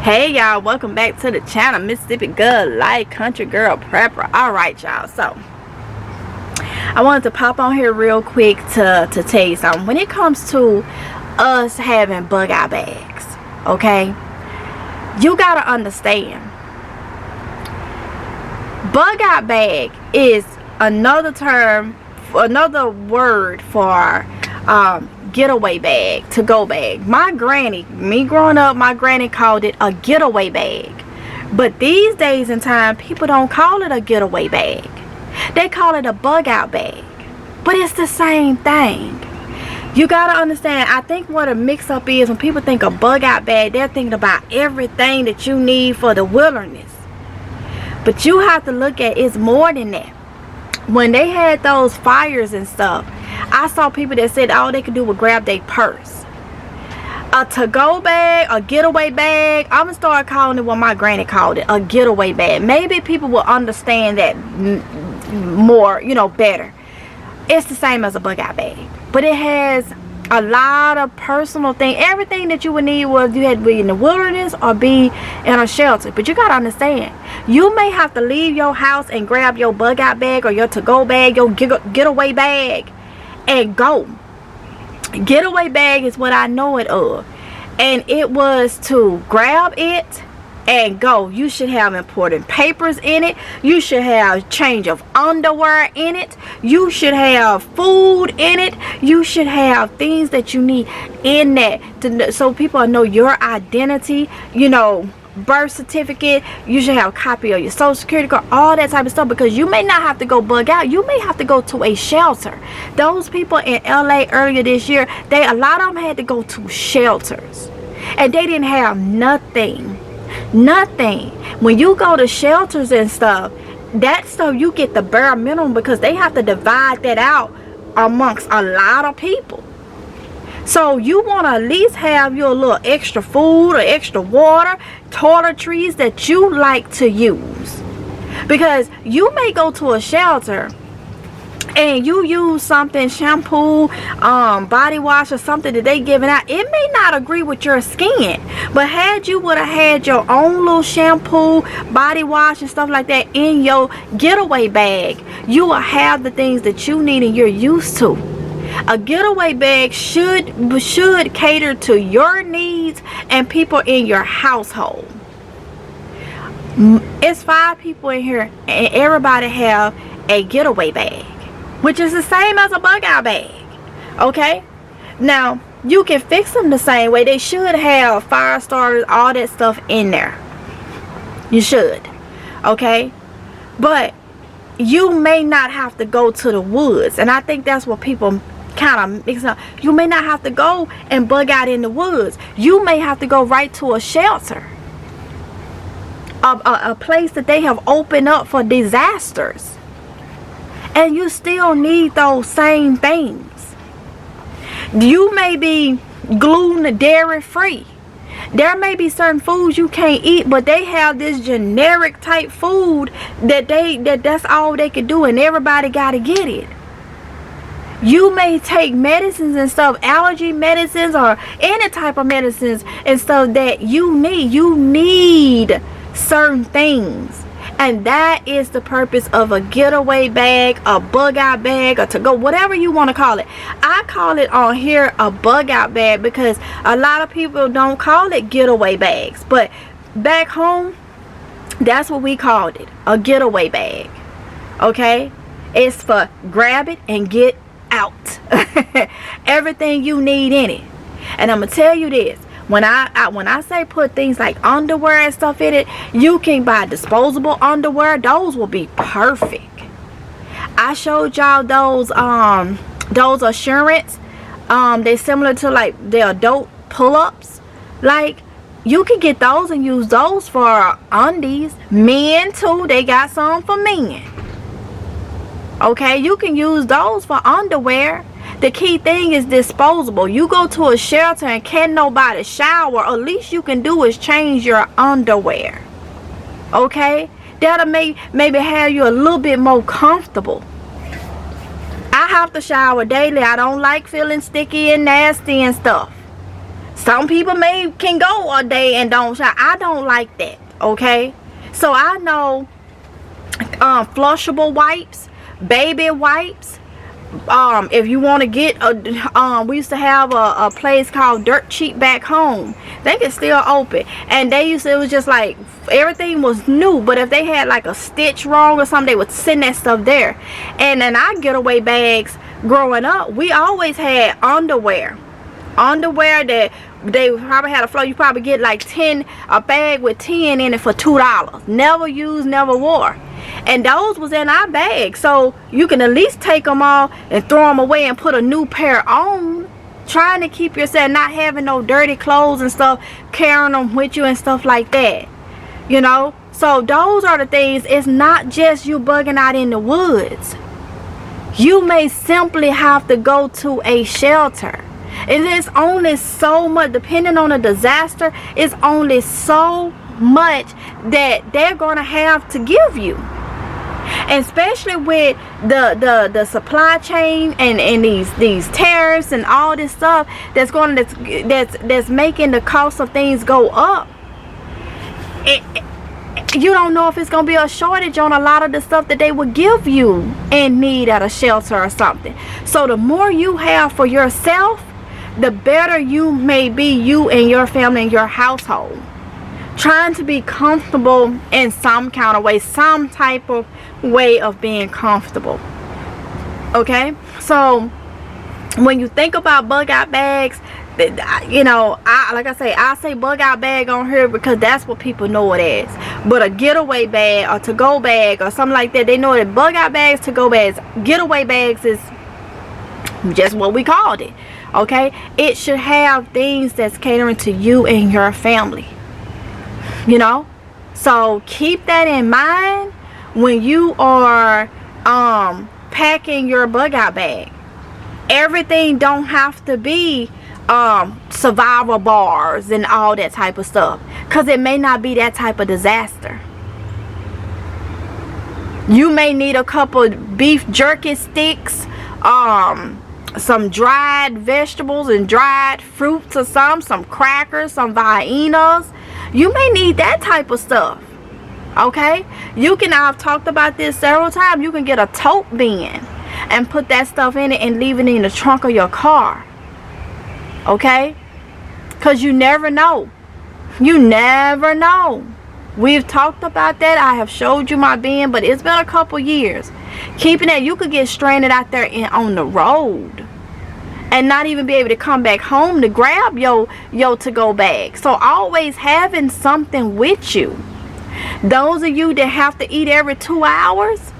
Hey y'all, welcome back to the channel. Mississippi Good Life Country Girl Prepper. Alright y'all, so I wanted to pop on here real quick to tell you something. When it comes to us having bug out bags, okay, you gotta understand, bug out bag is another term, another word for getaway bag, to go bag. My granny, me growing up, my granny called it a getaway bag. But these days and time, people don't call it a getaway bag. They call it a bug out bag. But it's the same thing. You gotta understand, I think what a mix up is, when people think a bug out bag, they're thinking about everything that you need for the wilderness. But you have to look at, it's more than that. When they had those fires and stuff, I saw people that said all they could do was grab their purse. A to-go bag, a getaway bag, I'm gonna start calling it what my granny called it, a getaway bag. Maybe people will understand that more, you know, better. It's the same as a bug out bag, but it has a lot of personal things. Everything that you would need, was you had to be in the wilderness or be in a shelter. But you gotta understand, you may have to leave your house and grab your bug out bag or your to-go bag, your getaway bag, and go. Getaway bag is what I know it of, and it was to grab it and go. You should have important papers in it. You should have change of underwear in it. You should have food in it. You should have things that you need in that, so people know your identity, you know, birth certificate. You should have a copy of your social security card, all that type of stuff, because you may not have to go bug out. You may have to go to a shelter. Those people in LA earlier this year, a lot of them had to go to shelters, and they didn't have nothing. When you go to shelters and stuff, that stuff you get the bare minimum, because they have to divide that out amongst a lot of people. So you want to at least have your little extra food or extra water, toiletries that you like to use. Because you may go to a shelter and you use something, shampoo, body wash or something that they giving out. It may not agree with your skin, but had you would have had your own little shampoo, body wash and stuff like that in your getaway bag, you will have the things that you need and you're used to. A getaway bag should cater to your needs and people in your household. It's 5 people in here and everybody have a getaway bag, which is the same as a bug out bag. Okay, now you can fix them the same way. They should have fire starters, all that stuff in there. You should, okay, but you may not have to go to the woods, and I think that's what people kind of mix up. You may not have to go and bug out in the woods. You may have to go right to a shelter, a place that they have opened up for disasters, and you still need those same things. You may be gluten, dairy free. There may be certain foods you can't eat, but they have this generic type food that's all they can do, and everybody got to get it. You may take medicines and stuff, allergy medicines or any type of medicines and stuff that you need. You need certain things. And that is the purpose of a getaway bag, a bug out bag, or to go, whatever you want to call it. I call it on here a bug out bag because a lot of people don't call it getaway bags. But back home, that's what we called it, a getaway bag. Okay? It's for grab it and get out. Everything you need in it. And I'm gonna tell you this, when I say put things like underwear and stuff in it, you can buy disposable underwear. Those will be perfect. I showed y'all those assurance, they're similar to like the adult pull-ups. Like, you can get those and use those for undies. Men too, they got some for men. Okay, you can use those for underwear. The key thing is disposable. You go to a shelter and can't nobody shower, at least you can do is change your underwear. Okay, that'll maybe have you a little bit more comfortable. I have to shower daily. I don't like feeling sticky and nasty and stuff. Some people can go a day and don't shower. I don't like that, okay? So I know flushable wipes, baby wipes. If you want to get we used to have a place called Dirt Cheap back home. I think it's still open, and they used to, it was just like everything was new, but if they had like a stitch wrong or something, they would send that stuff there. And in our Getaway bags growing up, we always had underwear that they probably had a flow. You probably get like a bag with 10 in it for $2. Never used, never wore. And those was in our bag, so you can at least take them all and throw them away and put a new pair on. Trying to keep yourself, not having no dirty clothes and stuff, carrying them with you and stuff like that, you know. So those are the things. It's not just you bugging out in the woods. You may simply have to go to a shelter. It is only so much, depending on the disaster, it's only so much that they're going to have to give you. And especially with the supply chain and these tariffs and all this stuff that's making the cost of things go up. You don't know if it's going to be a shortage on a lot of the stuff that they would give you in need at a shelter or something. So the more you have for yourself, the better you may be, you and your family and your household. Trying to be comfortable in some kind of way, some type of way of being comfortable. Okay, so when you think about bug out bags, you know, I say bug out bag on here because that's what people know it as. But a getaway bag or to go bag or something like that, they know that bug out bags, to go bags, getaway bags is just what we called it. Okay, it should have things that's catering to you and your family, you know. So keep that in mind when you are packing your bug out bag. Everything don't have to be survival bars and all that type of stuff, because it may not be that type of disaster. You may need a couple beef jerky sticks, some dried vegetables and dried fruits or some crackers, some Viennas. You may need that type of stuff. Okay, you can, I've talked about this several times, you can get a tote bin and put that stuff in it and leave it in the trunk of your car. Okay, because you never know. You never know. We've talked about that. I have showed you my bin, but it's been a couple years. Keeping that, you could get stranded out there on the road and not even be able to come back home to grab your to-go bag. So always having something with you. Those of you that have to eat every 2 hours,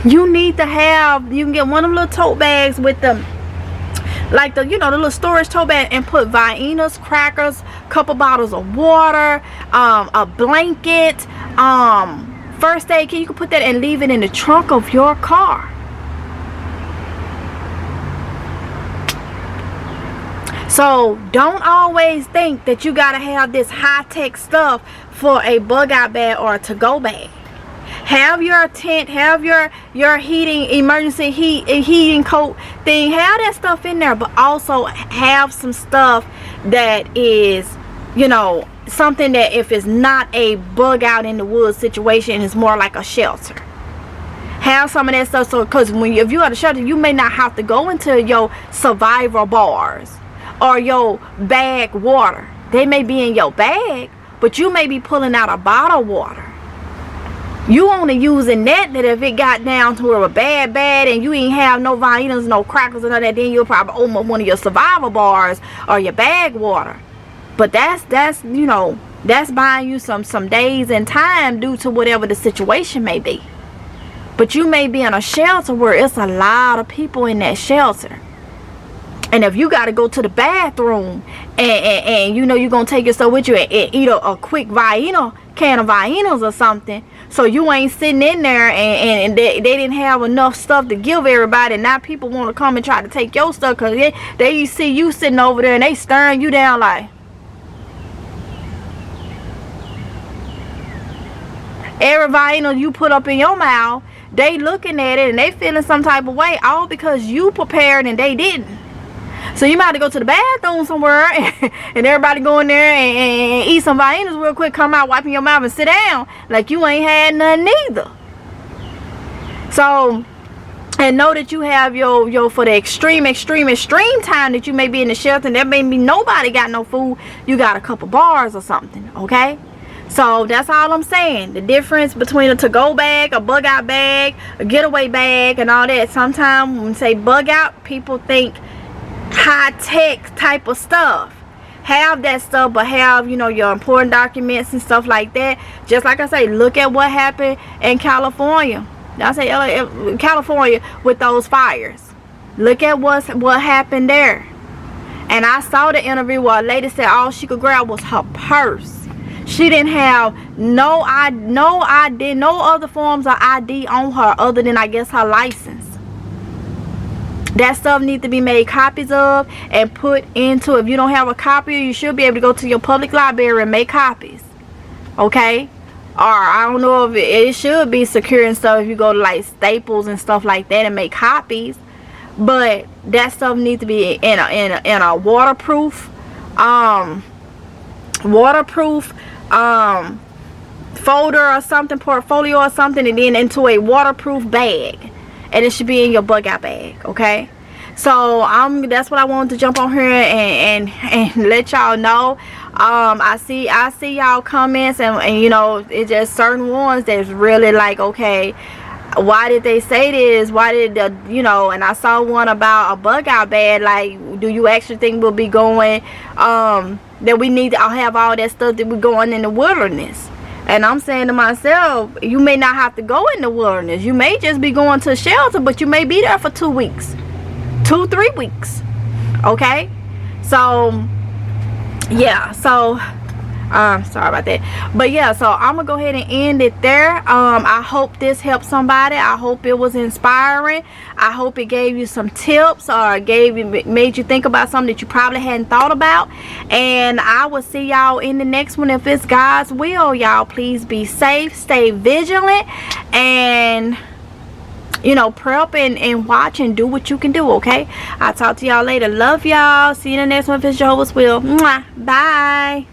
you need to have, you can get one of them little tote bags with them, like the, you know, the little storage tote bag, and put Viennas, crackers, couple bottles of water, a blanket, first aid kit. You can put that and leave it in the trunk of your car. So don't always think that you gotta have this high-tech stuff for a bug out bag or a to-go bag. Have your tent, have your heating, emergency heating coat thing, have that stuff in there, but also have some stuff that is, you know, something that if it's not a bug out in the woods situation, it's more like a shelter. Have some of that stuff, so because if you're at a shelter, you may not have to go into your survival bars or your bag water. They may be in your bag, but you may be pulling out a bottle of water. You only using that if it got down to a bad and you ain't have no Viennas, no crackers and all that, then you'll probably open one of your survival bars or your bag water. But that's you know, that's buying you some days and time due to whatever the situation may be. But you may be in a shelter where it's a lot of people in that shelter. And if you got to go to the bathroom and you know you're going to take your stuff with you and eat a quick Vienna, can of Viennas or something, so you ain't sitting in there and they didn't have enough stuff to give everybody, and now people want to come and try to take your stuff because they see you sitting over there and they staring you down like, every Vienna you put up in your mouth, they looking at it and they feeling some type of way, all because you prepared and they didn't. So you might have to go to the bathroom somewhere and everybody go in there and eat some viennas real quick, come out wiping your mouth and sit down like you ain't had none neither. So, and know that you have your for the extreme time that you may be in the shelter and there may be nobody got no food, you got a couple bars or something, okay? So that's all I'm saying. The difference between a to-go bag, a bug out bag, a getaway bag, and all that. Sometimes when we say bug out, people think high-tech type of stuff. Have that stuff, but have, you know, your important documents and stuff like that. Just like I say, look at what happened in California. I say California with those fires. Look at what happened there. And I saw the interview where a lady said all she could grab was her purse. She didn't have no ID, no other forms of ID on her other than, I guess, her license. That stuff needs to be made copies of and put into, if you don't have a copy, you should be able to go to your public library and make copies. Okay? Or I don't know if it should be secure and stuff if you go to like Staples and stuff like that and make copies. But that stuff needs to be in a waterproof folder or something, portfolio or something, and then into a waterproof bag, and it should be in your bug out bag. Okay, so that's what I wanted to jump on here and let y'all know. I see y'all comments, and you know, it's just certain ones that's really like, okay, why did they say this? Why did the, you know? And I saw one about a bug out bag, like, do you actually think we'll be going that we need to have all that stuff that we're going in the wilderness? And I'm saying to myself, you may not have to go in the wilderness. You may just be going to a shelter, but you may be there for 2 weeks, 2-3 weeks. Okay, so yeah, so sorry about that, but yeah, so I'm gonna go ahead and end it there. I hope this helped somebody. I hope it was inspiring. I hope it gave you some tips or made you think about something that you probably hadn't thought about. And I will see y'all in the next one if it's God's will. Y'all please be safe, stay vigilant, and you know, prep and watch and do what you can do. Okay, I'll talk to y'all later. Love y'all. See you in the next one if it's Jehovah's will. Mwah. Bye.